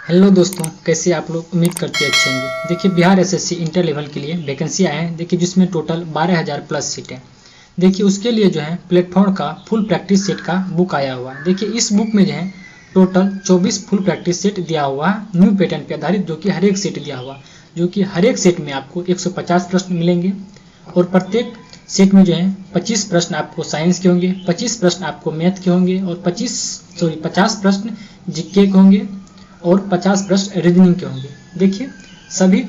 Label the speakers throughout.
Speaker 1: Hello दोस्तों, कैसे आप लोग? उम्मीद करते हैं अच्छे होंगे। देखिए, बिहार एसएससी इंटर लेवल के लिए वैकेंसी आए हैं। देखिए, जिसमें टोटल 12,000 प्लस सीटें। देखिए, उसके लिए जो है प्लेटफॉर्म का फुल प्रैक्टिस सेट का बुक आया हुआ है। देखिए, इस बुक में जो है टोटल 24 फुल प्रैक्टिस सेट दिया हुआ है, न्यू पैटर्न पर आधारित, जो कि हर एक सेट दिया हुआ, जो कि हर एक सेट में आपको 150 प्रश्न मिलेंगे। और प्रत्येक सेट में जो है 25 प्रश्न आपको साइंस के होंगे, 25 प्रश्न आपको मैथ के होंगे और 50 प्रश्न जीके के होंगे और 50 प्रश्न रीजनिंग के होंगे। देखिए, सभी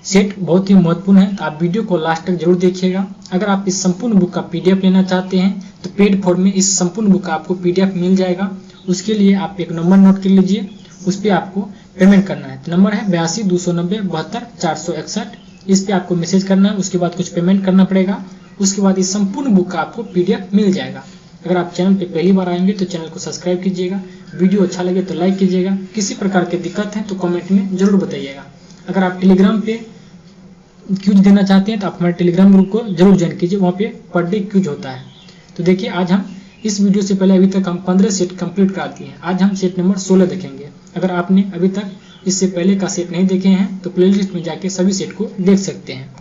Speaker 1: सेट बहुत ही महत्वपूर्ण है, तो आप वीडियो को लास्ट तक जरूर देखिएगा। अगर आप इस संपूर्ण बुक का पीडीएफ लेना चाहते हैं तो पेड फॉर्म में इस संपूर्ण बुक का आपको पीडीएफ मिल जाएगा। उसके लिए आप एक नंबर नोट कर लीजिए, उस पर आपको पेमेंट करना है। तो नंबर है 8229072461। इस पर आपको मैसेज करना है, उसके बाद कुछ पेमेंट करना पड़ेगा। उसके बाद इस संपूर्ण बुक का आपको पीडीएफ मिल जाएगा। अगर आप चैनल पे पहली बार आएंगे तो चैनल को सब्सक्राइब कीजिएगा, वीडियो अच्छा लगे तो लाइक कीजिएगा, किसी प्रकार की दिक्कत है तो कमेंट में जरूर बताइएगा। अगर आप टेलीग्राम पे क्यूज देना चाहते हैं तो आप हमारे टेलीग्राम ग्रुप को जरूर ज्वाइन कीजिए, वहाँ पे पर डे क्यूज होता है। तो देखिए, आज हम इस वीडियो से पहले अभी तक हम 15 सेट कंप्लीट करा दिए हैं। आज हम सेट नंबर 16 देखेंगे। अगर आपने अभी तक इससे पहले का सेट नहीं देखे हैं तो प्लेलिस्ट में जाके सभी सेट को देख सकते हैं।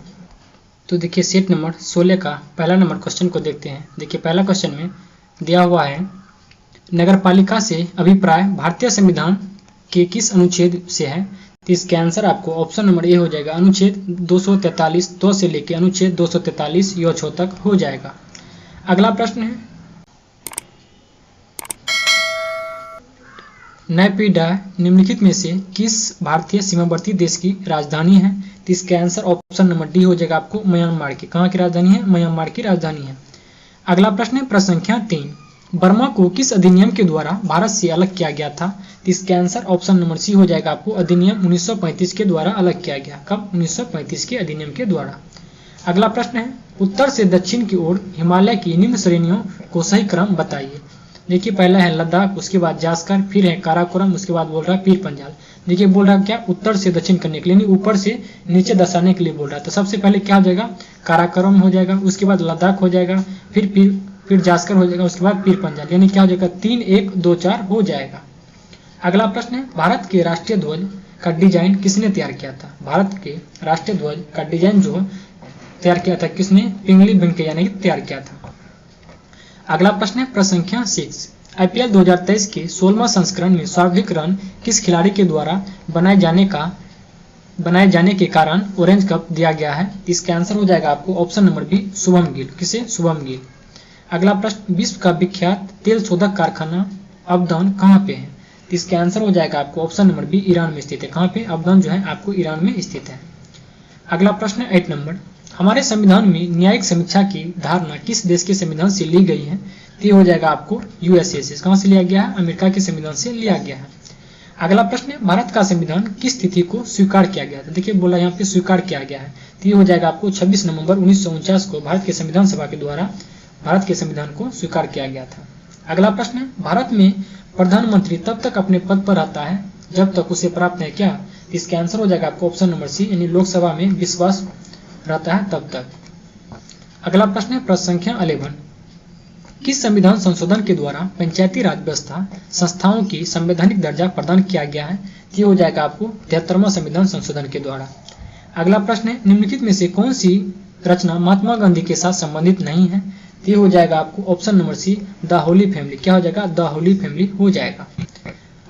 Speaker 1: तो देखिए, सेट नंबर 16 का पहला नंबर क्वेश्चन को देखते हैं। देखिए, पहला क्वेश्चन में दिया हुआ है, नगरपालिका से अभिप्राय भारतीय संविधान के किस अनुच्छेद से है? तो इसके आंसर आपको ऑप्शन नंबर ए हो जाएगा, अनुच्छेद 243 तो से लेकर अनुच्छेद 243 यो छो तक हो जाएगा। अगला प्रश्न है, नैपीडा निम्नलिखित में से किस भारतीय सीमावर्ती देश की राजधानी है? तो इसके आंसर ऑप्शन नंबर डी हो जाएगा आपको, म्यांमार की। कहाँ की राजधानी है? म्यांमार की राजधानी है। अगला प्रश्न है प्रश्न संख्या 3, बर्मा को किस अधिनियम के द्वारा भारत से अलग किया गया था? तो इसके आंसर ऑप्शन नंबर सी हो जाएगा आपको, अधिनियम 1935 के द्वारा अलग किया गया। कब? 1935 के अधिनियम के द्वारा। अगला प्रश्न है, उत्तर से दक्षिण की ओर हिमालय की निम्न श्रेणियों को सही क्रम बताइए। देखिए, पहला है लद्दाख, उसके बाद जास्कर, फिर है काराकोरम, उसके बाद बोल रहा है पीर पंजाल। देखिए, बोल रहा है क्या? उत्तर से दक्षिण करने के लिए, ऊपर से नीचे दर्शाने के लिए बोल रहा है। तो सबसे पहले क्या हो जाएगा? काराकोरम हो जाएगा, उसके बाद लद्दाख हो जाएगा, फिर जास्कर हो जाएगा, उसके बाद पीर पंजाल, यानी क्या हो जाएगा? 3 1 2 4 हो जाएगा। अगला प्रश्न है, भारत के राष्ट्रीय ध्वज का डिजाइन किसने तैयार किया था? भारत के राष्ट्रीय ध्वज का डिजाइन जो तैयार किया था किसने? पिंगली वेंकैया ने तैयार किया था। अगला प्रश्न है प्रश्न संख्या 6, आईपीएल 2023 के 16वां संस्करण में सर्वाधिक रन किस खिलाड़ी के द्वारा बनाए जाने के कारण ऑरेंज कप दिया गया है? इसका आंसर हो जाएगा आपको option number B, Shubman Gill. किसे? शुभम गिल। अगला प्रश्न, विश्व का विख्यात तेल शोधक कारखाना अबदान कहाँ पे है? इसका आंसर हो जाएगा आपको ऑप्शन नंबर बी, ईरान में स्थित है। कहाँ पे? अबदान जो है आपको ईरान में स्थित है। अगला प्रश्न 8 नंबर, हमारे संविधान में न्यायिक समीक्षा की धारणा किस देश के संविधान से ली गई है? ये हो जाएगा आपको यूएसए से। कहाँ से लिया गया है? अमेरिका के संविधान से लिया गया है। अगला प्रश्न है, भारत का संविधान किस तिथि को स्वीकार किया गया था? देखिए, बोला यहाँ पे स्वीकार किया गया है, तो ये हो जाएगा आपको 26 नवंबर 1949 को भारत के संविधान सभा के द्वारा भारत के संविधान को स्वीकार किया गया था। अगला प्रश्न है, भारत में प्रधानमंत्री तब तक अपने पद पर रहता है जब तक उसे प्राप्त है क्या? इसका आंसर हो जाएगा आपको ऑप्शन नंबर सी, यानी लोकसभा में विश्वास रहता है तब तक। अगला प्रश्न है प्रश्न संख्या 11, किस संविधान संशोधन के द्वारा पंचायती राज व्यवस्था संस्थाओं की संवैधानिक दर्जा प्रदान किया गया है? ये हो जाएगा आपको 73वां संविधान संशोधन के द्वारा। अगला प्रश्न है, निम्नलिखित में से कौन सी रचना महात्मा गांधी के साथ संबंधित नहीं है? ये हो जाएगा आपको option number C, the holy family. क्या हो जाएगा? द होली फैमिली हो जाएगा।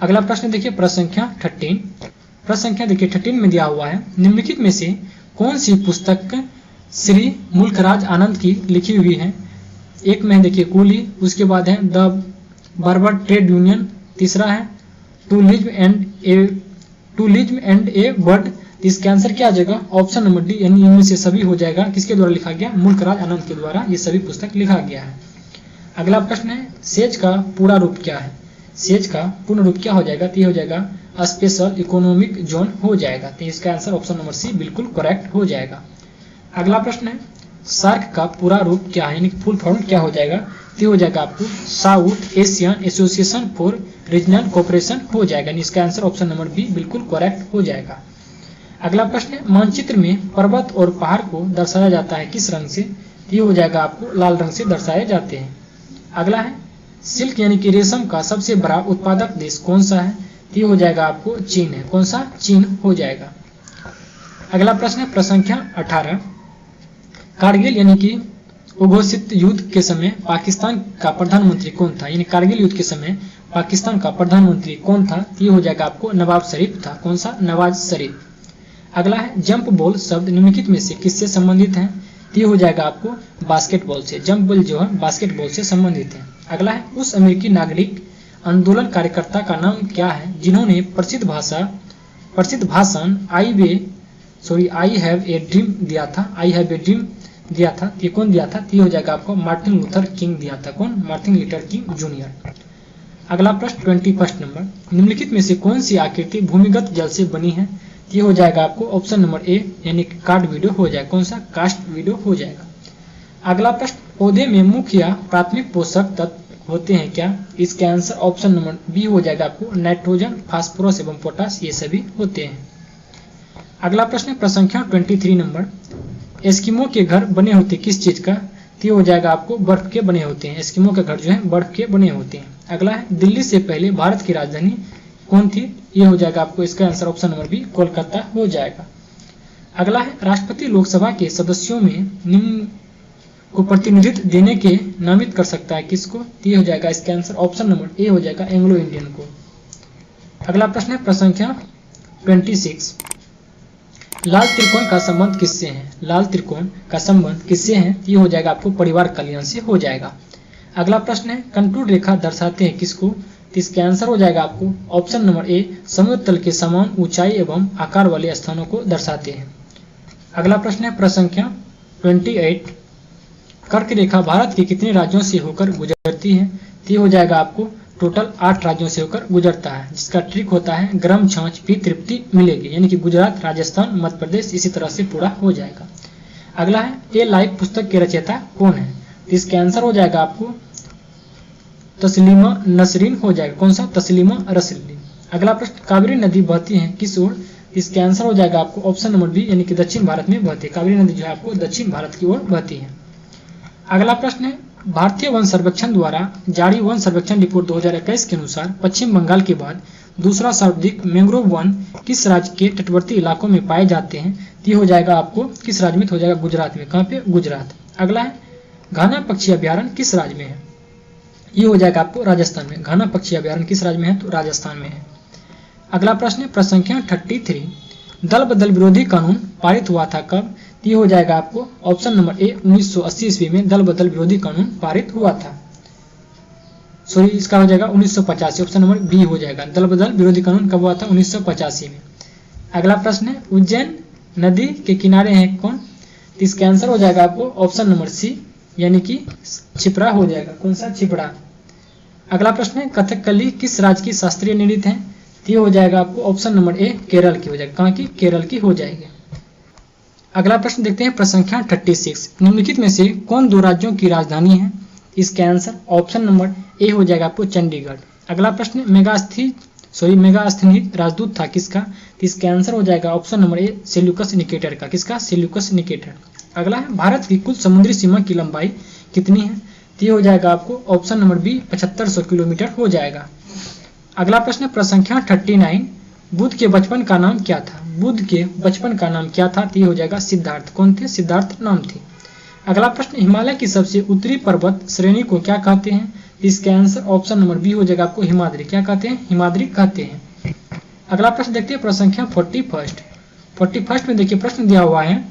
Speaker 1: अगला प्रश्न देखिए प्रश्न संख्या 13, प्रश्न संख्या देखिए 13 में दिया हुआ है, निम्नलिखित में से कौन सी पुस्तक श्री मुल्कराज आनंद की लिखी हुई है? एक में देखिए कूली, उसके बाद है द बर्बर ट्रेड यूनियन, तीसरा है to live and a word. इसका आंसर क्या आ जाएगा? ऑप्शन नंबर डी, यानी इनमें से सभी हो जाएगा। किसके द्वारा लिखा गया? मुल्कराज आनंद के द्वारा ये सभी पुस्तक लिखा गया है। अगला प्रश्न है, सेज का पूरा रूप क्या है? सेज का पूर्ण रूप क्या हो जाएगा? तो ये हो जाएगा स्पेशल इकोनॉमिक जोन हो जाएगा। तो इसका आंसर ऑप्शन नंबर सी बिल्कुल करेक्ट हो जाएगा। अगला प्रश्न है, सार्क का पूरा रूप क्या है, यानी फुल फॉर्म क्या हो जाएगा? तो हो जाएगा आपको south Asian association for regional cooperation हो जाएगा। इसका आंसर ऑप्शन नंबर बी बिल्कुल करेक्ट हो जाएगा। अगला प्रश्न है, मानचित्र में पर्वत और पहाड़ को दर्शाया जाता है किस रंग से? ये हो जाएगा आपको लाल रंग से दर्शाए जाते हैं। अगला है, सिल्क यानी कि रेशम का सबसे बड़ा उत्पादक देश कौन सा है? ये हो जाएगा आपको चीन है। कौन सा? चीन हो जाएगा। अगला प्रश्न है प्रश्न संख्या 18। कारगिल यानी कि उघोषित युद्ध के समय पाकिस्तान का प्रधानमंत्री कौन था? यानी कारगिल युद्ध के समय पाकिस्तान का प्रधानमंत्री कौन था? ये हो जाएगा आपको नवाब शरीफ था। कौन सा? नवाज शरीफ। अगला है जंप बॉल शब्द निम्नलिखित में से किससे संबंधित है? ये हो जाएगा आपको बास्केटबॉल से। जंप बॉल जो है बास्केटबॉल से संबंधित है। अगला है उस अमेरिकी नागरिक आंदोलन कार्यकर्ता का नाम क्या है जिन्होंने प्रसिद्ध भाषण आई हैव ए ड्रीम दिया था? आई हैव ए ड्रीम दिया था, ये कौन दिया था? ये हो जाएगा आपको मार्टिन लूथर किंग दिया था। कौन? Martin Luther king junior. अगला प्रश्न 21 नंबर। निम्नलिखित में से कौन सी आकृति भूमिगत जल से बनी है? ये हो जाएगा आपको ऑप्शन नंबर ए यानी कार्ड वीडियो हो जाएगा। कौन सा? कास्ट वीडियो हो जाएगा। अगला प्रश्न पौधे में मुख्य या प्राथमिक पोषक तत्व होते हैं क्या? इसका आंसर ऑप्शन नंबर बी हो जाएगा आपको नाइट्रोजन, फास्फोरस एवं पोटास, ये सभी होते हैं। अगला प्रश्न प्रश्न संख्या 23 नंबर। एस्किमो के घर बने होते किस चीज का? ये हो जाएगा आपको बर्फ के बने होते हैं। एस्किमो के घर जो है बर्फ के बने होते हैं। अगला है दिल्ली से पहले भारत की राजधानी कौन थी? ये हो जाएगा आपको इसका answer option number B Kolkata हो जाएगा। अगला है राष्ट्रपति लोकसभा के सदस्यों में निम्न को प्रतिनिधित्व देने के नामित कर सकता है किसको? ये हो जाएगा इसका आंसर ऑप्शन नंबर ए हो जाएगा एंग्लो इंडियन को। अगला प्रश्न है प्रश्न संख्या 26। लाल त्रिकोण का संबंध किससे है? लाल त्रिकोण का संबंध किससे है? ये हो जाएगा आपको परिवार कल्याण से हो जाएगा। अगला प्रश्न है कंटूर रेखा दर्शाते हैं किसको? इसका आंसर हो जाएगा आपको ऑप्शन नंबर ए समुद्र तल के समान ऊंचाई एवं आकार वाले स्थानों को दर्शाते हैं। अगला प्रश्न है प्रश्न संख्या 28। कर्क रेखा भारत के कितने राज्यों से होकर गुजरती है? ये हो जाएगा आपको टोटल 8 राज्यों से होकर गुजरता है, जिसका ट्रिक होता है गर्म छाछ भी तृप्ति मिलेगी, यानी कि गुजरात, राजस्थान, मध्य प्रदेश, इसी तरह से पूरा हो जाएगा। अगला है ए लाइफ पुस्तक के रचयिता कौन है? इसका आंसर हो जाएगा आपको तस्लीमा नसरीन हो जाएगा। कौन सा? तस्लीमा रसलीन। अगला प्रश्न कावेरी नदी बहती है किस ओर? इसका आंसर हो जाएगा आपको ऑप्शन नंबर बी यानी कि दक्षिण भारत में बहती है। कावेरी नदी जो है आपको दक्षिण भारत की ओर बहती है। अगला प्रश्न है भारतीय वन सर्वेक्षण द्वारा जारी वन सर्वेक्षण रिपोर्ट 2021 के अनुसार पश्चिम बंगाल के बाद दूसरा सर्वाधिक मैंग्रोव वन किस राज्य के तटवर्ती इलाकों में पाए जाते हैं? ये हो जाएगा आपको किस राज्य में? हो जाएगा गुजरात में। कहाँ पे? गुजरात। अगला है घाना पक्षी अभ्यारण्य किस राज्य में है? ये हो जाएगा आपको राजस्थान में। घाना पक्षी अभ्यारण्य किस राज्य में है? तो राजस्थान में है। अगला प्रश्न है प्रश्न संख्या 33। दल बदल विरोधी कानून पारित हुआ था कब? ये हो जाएगा आपको ऑप्शन नंबर ए 1980 ईस्वी में दल बदल विरोधी कानून पारित हुआ था। सॉरी, इसका हो जाएगा 1985। ऑप्शन नंबर बी हो जाएगा। दल बदल विरोधी कानून कब हुआ था? 1985 में। अगला प्रश्न है उज्जैन नदी के किनारे है कौन? इसका आंसर हो जाएगा आपको ऑप्शन नंबर सी यानी कि छिपरा हो जाएगा। कौन सा? छिपरा। अगला प्रश्न है कथकली किस राज्य की शास्त्रीय नृत्य है? ये हो जाएगा आपको ऑप्शन नंबर ए केरल की हो जाएगा। कहाँ की? केरल की हो जाएगी। अगला प्रश्न देखते हैं प्रश्न संख्या 36। निम्नलिखित में से कौन दो राज्यों की राजधानी है? इसका आंसर ऑप्शन नंबर ए हो जाएगा आपको चंडीगढ़। अगला प्रश्न मेगास्थनीज राजदूत था किसका? इसका आंसर हो जाएगा option number A Seleucus Nicator का। किसका? Seleucus Nicator. अगला है भारत की कुल समुद्री सीमा की लंबाई कितनी है? ये हो जाएगा आपको ऑप्शन नंबर बी 7500 किलोमीटर हो जाएगा। अगला प्रश्न प्रश्न संख्या 39। बुद्ध के बचपन का नाम क्या था? बुद्ध के बचपन का नाम क्या था? ये हो जाएगा सिद्धार्थ। कौन थे? सिद्धार्थ नाम थे। अगला प्रश्न हिमालय की सबसे उत्तरी पर्वत श्रेणी को क्या कहते हैं? इसका आंसर ऑप्शन नंबर बी हो जाएगा आपको हिमाद्री। क्या कहते हैं? हिमाद्री कहते हैं। अगला प्रश्न देखते हैं प्रश्न संख्या 41 में देखिए प्रश्न दिया हुआ है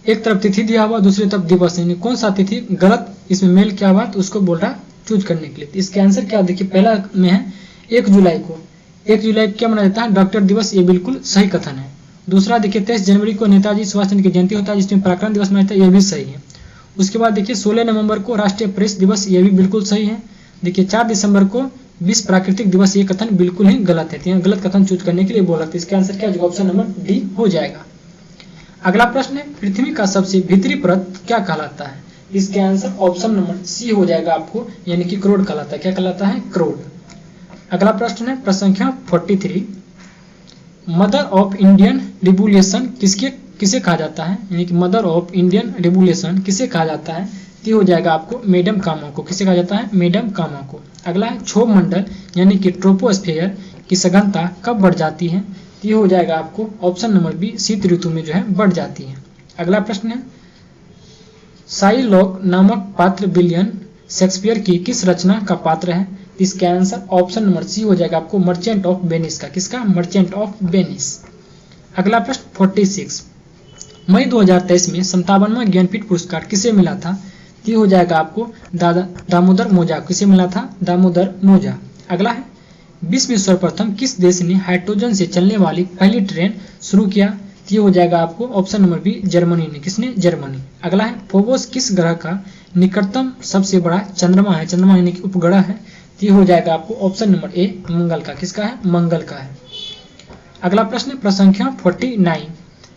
Speaker 1: एक तरफ तिथि दिया हुआ दूसरी तरफ दिवस, यानी कौन सा तिथि गलत इसमें मेल क्या हुआ तो उसको बोल रहा चूज करने के लिए। इसके आंसर क्या? देखिए पहला में है 1 जुलाई को। 1 जुलाई क्या मनाया जाता है? डॉक्टर दिवस। ये बिल्कुल सही कथन है। दूसरा देखिए 23 जनवरी को नेताजी सुभाष चंद्र की जयंती होता है जिसमें पराक्रम दिवस मनाया जाता है। ये भी सही है। उसके बाद देखिए 16 नवंबर को राष्ट्रीय प्रेस दिवस। ये भी बिल्कुल सही है। देखिए 4 दिसंबर को विश्व प्राकृतिक दिवस। ये कथन बिल्कुल ही गलत है। यहाँ गलत कथन चूज करने के लिए बोला था। इसका आंसर क्या होगा? ऑप्शन नंबर डी हो जाएगा। अगला प्रश्न है पृथ्वी का सबसे भीतरी परत क्या कहलाता है? इसके आंसर ऑप्शन नंबर सी हो जाएगा आपको यानी कि क्रोड कहलाता है। क्या कहलाता है? क्रोड। अगला प्रश्न है प्रश्न संख्या 43। मदर ऑफ इंडियन रिवोल्यूशन किसे कहा जाता है? यानी कि मदर ऑफ इंडियन रिवोल्यूशन किसे कहा जाता है? तो हो जाएगा आपको मेडम कामा को। किसे कहा जाता है? मेडम कामा को। अगला है क्षोभ मंडल यानी कि ट्रोपोस्फेयर की सघनता कब बढ़ जाती है? तो ये हो जाएगा आपको ऑप्शन नंबर बी, शीत ऋतु में जो है बढ़ जाती है। अगला प्रश्न है शाइलॉक नामक पात्र विलियम शेक्सपियर की किस रचना का पात्र है? इसका आंसर ऑप्शन नंबर सी हो जाएगा आपको मर्चेंट ऑफ वेनिस का। किसका? Merchant of Venice. अगला प्रश्न 46 मई 2023 में 57वां ज्ञानपीठ पुरस्कार किसे मिला था? ये हो जाएगा आपको दामोदर मोजा। किसे मिला था? दामोदर मोजा। अगला है विश्व में सर्वप्रथम किस देश ने हाइड्रोजन से चलने वाली पहली ट्रेन शुरू किया? ये हो जाएगा आपको ऑप्शन नंबर बी, जर्मनी ने। किसने? जर्मनी। अगला है फोबोस किस ग्रह का निकटतम सबसे बड़ा चंद्रमा है? चंद्रमा यानी कि उपग्रह है। ये हो जाएगा आपको ऑप्शन नंबर ए, मंगल का। किसका है? मंगल का है। अगला प्रश्न प्रसंख्या 49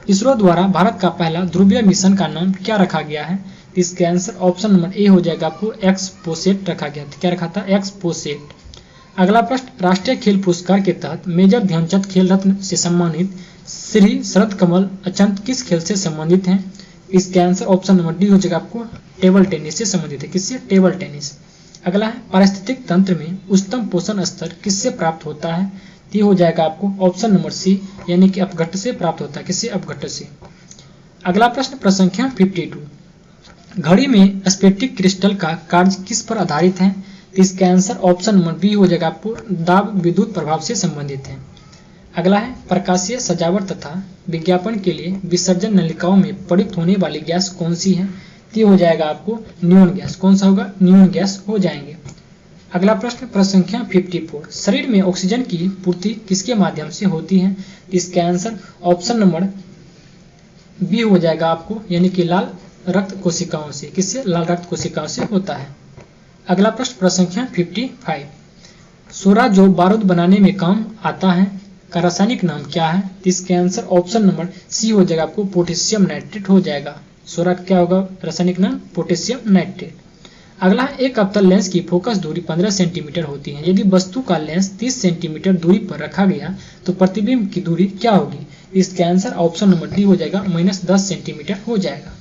Speaker 1: इसरो द्वारा भारत का पहला ध्रुवीय मिशन का नाम क्या रखा गया है? इसका आंसर ऑप्शन नंबर ए हो जाएगा आपको एक्सपोसेट रखा गया था। क्या रखा था? एक्सपोसेट। अगला प्रश्न राष्ट्रीय खेल पुरस्कार के तहत मेजर ध्यानचंद खेल रत्न से सम्मानित श्री शरद कमल अचंत किस खेल से संबंधित हैं? इसका आंसर ऑप्शन नंबर डी हो जाएगा आपको टेबल टेनिस से संबंधित है। किससे? Table tennis. अगला है पारिस्थितिक तंत्र में उच्चतम पोषण स्तर किससे प्राप्त होता है? ये हो जाएगा आपको ऑप्शन नंबर सी यानी कि अपघट्ट से प्राप्त होता है। किससे? अपघट्ट से। अगला प्रश्न प्रसंख्या 52 घड़ी में स्फटिक क्रिस्टल का कार्य किस पर आधारित है? इसका आंसर ऑप्शन नंबर बी हो जाएगा आपको दाब विद्युत प्रभाव से संबंधित है। अगला है प्रकाशीय सजावट तथा विज्ञापन के लिए विसर्जन नलिकाओं में प्रयुक्त होने वाली गैस कौन सी है? ये हो जाएगा आपको न्यून गैस। कौन सा होगा? न्यून गैस हो जाएंगे। अगला प्रश्न प्रसंख्या 54 शरीर में ऑक्सीजन की पूर्ति किसके माध्यम से होती है? इसका आंसर ऑप्शन नंबर बी हो जाएगा आपको यानी कि लाल रक्त कोशिकाओं से। किससे? लाल रक्त कोशिकाओं से होता है। अगला प्रश्न प्रसंख्या 55 सोरा जो बारूद बनाने में काम आता है का रासायनिक नाम क्या है? इसका आंसर ऑप्शन नंबर सी हो जाएगा आपको पोटेशियम नाइट्रेट हो जाएगा। सोरा क्या होगा रासायनिक नाम? Potassium nitrate. अगला है एक अवतल लेंस की फोकस दूरी 15 सेंटीमीटर होती है। यदि वस्तु का लेंस 30 सेंटीमीटर दूरी पर रखा गया तो प्रतिबिंब की दूरी क्या होगी? इसका आंसर ऑप्शन नंबर डी हो जाएगा -10 सेंटीमीटर हो जाएगा।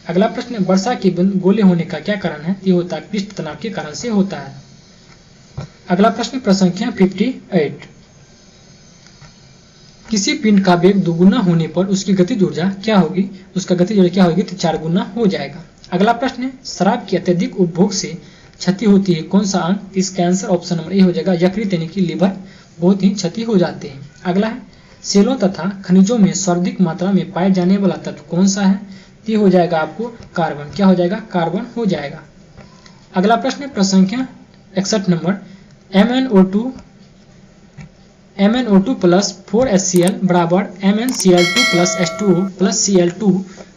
Speaker 1: अगला प्रश्न वर्षा की बूंद गोले होने का क्या कारण है? ये होता है पृष्ठ तनाव के कारण से होता है। अगला प्रश्न प्रसंख्या 58 किसी पिंड का वेग दुगुना होने पर उसकी गतिज ऊर्जा क्या होगी? उसका गतिज ऊर्जा क्या होगी? तो 4 गुना हो जाएगा। अगला प्रश्न है शराब के अत्यधिक उपभोग से क्षति होती है कौन सा अंग? इसका आंसर ऑप्शन नंबर ए हो जाएगा यकृत यानी कि लीवर बहुत ही क्षति हो जाते हैं। अगला है सेलों तथा खनिजों में सर्वाधिक मात्रा में पाए जाने वाला तत्व कौन सा है? ये हो जाएगा आपको कार्बन। क्या हो जाएगा? कार्बन हो जाएगा। अगला प्रश्न प्रसंख्या 61 नंबर MnO2 प्लस 4HCl बराबर MnCl2 plus H2O plus Cl2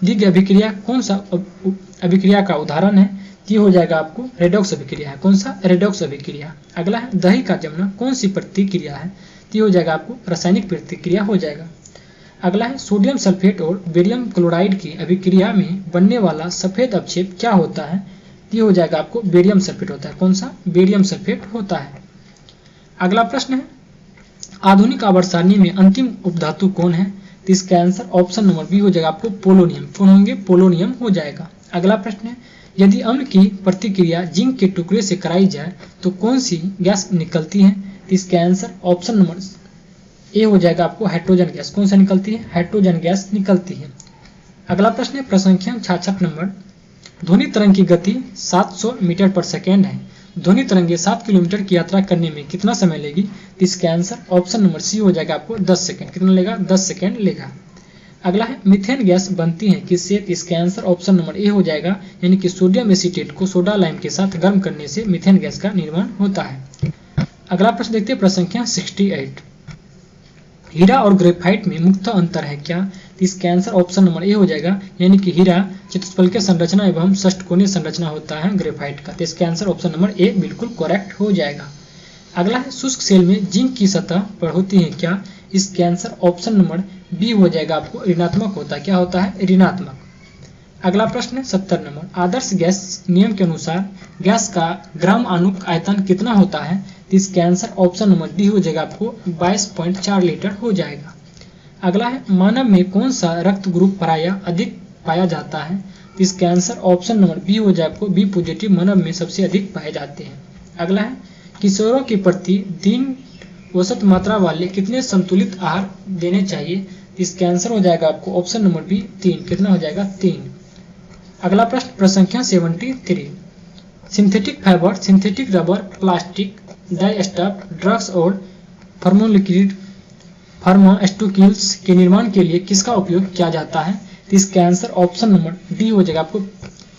Speaker 1: दी गई अभिक्रिया कौन सा अभिक्रिया का उदाहरण है? ये हो जाएगा आपको रेडॉक्स अभिक्रिया है। कौन सा? रेडॉक्स अभिक्रिया। अगला है दही का जमना कौन सी प्रतिक्रिया है? ये हो जाएगा आपको रासायनिक प्रतिक्रिया हो जाएगा। अगला है सोडियम सल्फेट और बेरियम क्लोराइड की अभिक्रिया में बनने वाला सफेद अवक्षेप क्या होता है? ये हो जाएगा आपको बेरियम सल्फेट होता है। कौन सा? बेरियम सल्फेट होता है। अगला प्रश्न है आधुनिक आवर्त सारणी में अंतिम उपधातु कौन है? तो इसका आंसर ऑप्शन नंबर बी हो जाएगा आपको पोलोनियम। कौन होंगे? पोलोनियम हो जाएगा। अगला प्रश्न है यदि अम्ल की प्रतिक्रिया जिंक के टुकड़े से कराई जाए तो कौन सी गैस निकलती है? तो इसका आंसर ऑप्शन नंबर ए हो जाएगा आपको हाइड्रोजन गैस। कौन सा निकलती है? हाइड्रोजन गैस निकलती है। अगला प्रश्न है प्रसंख्या 66 नंबर ध्वनि तरंग की गति 700 मीटर पर सेकेंड है। ध्वनि तरंगे 7 किलोमीटर की यात्रा करने में कितना समय लेगी? इसका आंसर ऑप्शन नंबर सी हो जाएगा आपको 10 सेकेंड। कितना लेगा? 10 सेकेंड लेगा। अगला है मीथेन गैस बनती है किससे? इसका आंसर ऑप्शन नंबर ए हो जाएगा यानी कि सोडियम एसीटेट को सोडा लाइम के साथ गर्म करने से मीथेन गैस का निर्माण होता है। अगला प्रश्न देखते हैं प्रसंख्या 68 हीरा और ग्रेफाइट में मुख्य अंतर है क्या? इसका आंसर ऑप्शन नंबर ए हो जाएगा यानी कि हीरा चतुष्फलकीय संरचना एवं षटकोणीय संरचना होता है ग्रेफाइट का। तो इसका आंसर ऑप्शन नंबर ए बिल्कुल करेक्ट हो जाएगा। अगला है शुष्क सेल में जिंक की सतह पर होती है क्या? इसका आंसर ऑप्शन नंबर बी हो जाएगा आपको ऋणात्मक होता है। क्या होता है? ऋणात्मक। अगला प्रश्न है 70 नंबर आदर्श गैस नियम के अनुसार गैस का ग्राम आणुक आयतन कितना होता है? इसका आंसर ऑप्शन नंबर डी हो जाएगा आपको 22.4 लीटर हो जाएगा। अगला है मानव में कौन सा रक्त ग्रुप प्रायः अधिक पाया जाता है? तो इसका आंसर ऑप्शन नंबर बी हो जाए आपको, बी पॉजिटिव मानव में सबसे अधिक पाए जाते हैं। अगला है किशोरों की प्रति दिन औसत मात्रा वाले कितने संतुलित आहार देने चाहिए, तो इसका आंसर हो जाएगा आपको ऑप्शन नंबर बी 3। कितना हो जाएगा 3। अगला प्रश्न प्रसंख्या 73, synthetic fibre, synthetic rubber, plastic, die stuff, drugs और फार्मालिक्विड फार्मास्यूटिकल्स के निर्माण के लिए किसका उपयोग किया जाता है, तो इसका आंसर ऑप्शन नंबर डी हो जाएगा आपको,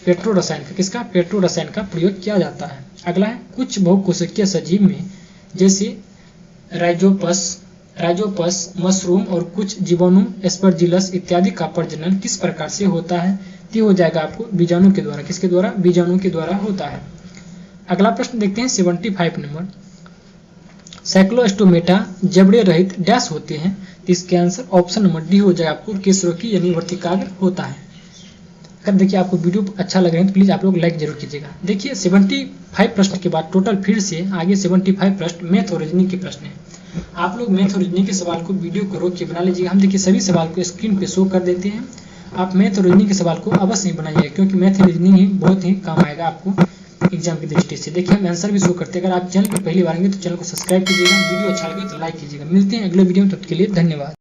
Speaker 1: पेट्रो रसायन का। किसका? पेट्रो रसायन का प्रयोग किया जाता है। अगला है कुछ बहुकोशिकीय सजीव में जैसे राइजोपस, मशरूम और कुछ जीवाणु एस्परजिलस इत्यादि का प्रजनन किस प्रकार से होता है, तो हो जाएगा आपको बीजाणु के द्वारा। किसके द्वारा? बीजाणु के द्वारा होता है। अगला प्रश्न देखते हैं 75 नंबर, साइक्लोस्टोमेटा जबड़े रहित डैश होते हैं, तो इसके आंसर ऑप्शन नंबर डी हो जाएगा आपको, केसरोकी यानी वर्तिकाग्र होता है। अगर देखिए आपको वीडियो अच्छा लग रहा है तो प्लीज आप लोग लाइक जरूर कीजिएगा। देखिए 75 प्रश्न के बाद टोटल फिर से आगे 75 प्रश्न मैथ और रीजनिंग के प्रश्न हैं। आप लोग मैथ और रीजनिंग के सवाल को वीडियो को रोक के बना लीजिएगा। हम देखिए सभी सवाल को स्क्रीन पे शो कर देते हैं। आप मैथ और रीजनिंग के सवाल को अवश्य ही बनाइएगा, क्योंकि मैथ और रीजनिंग ही बहुत ही काम आएगा आपको एग्जाम की दृष्टि से। देखिए हम आंसर भी शो करते हैं। अगर आप चैनल पर पहली बार आएंगे तो चैनल को सब्सक्राइब कीजिएगा, वीडियो अच्छा लगे तो लाइक कीजिएगा। मिलते हैं अगले वीडियो में, तब तक के लिए धन्यवाद।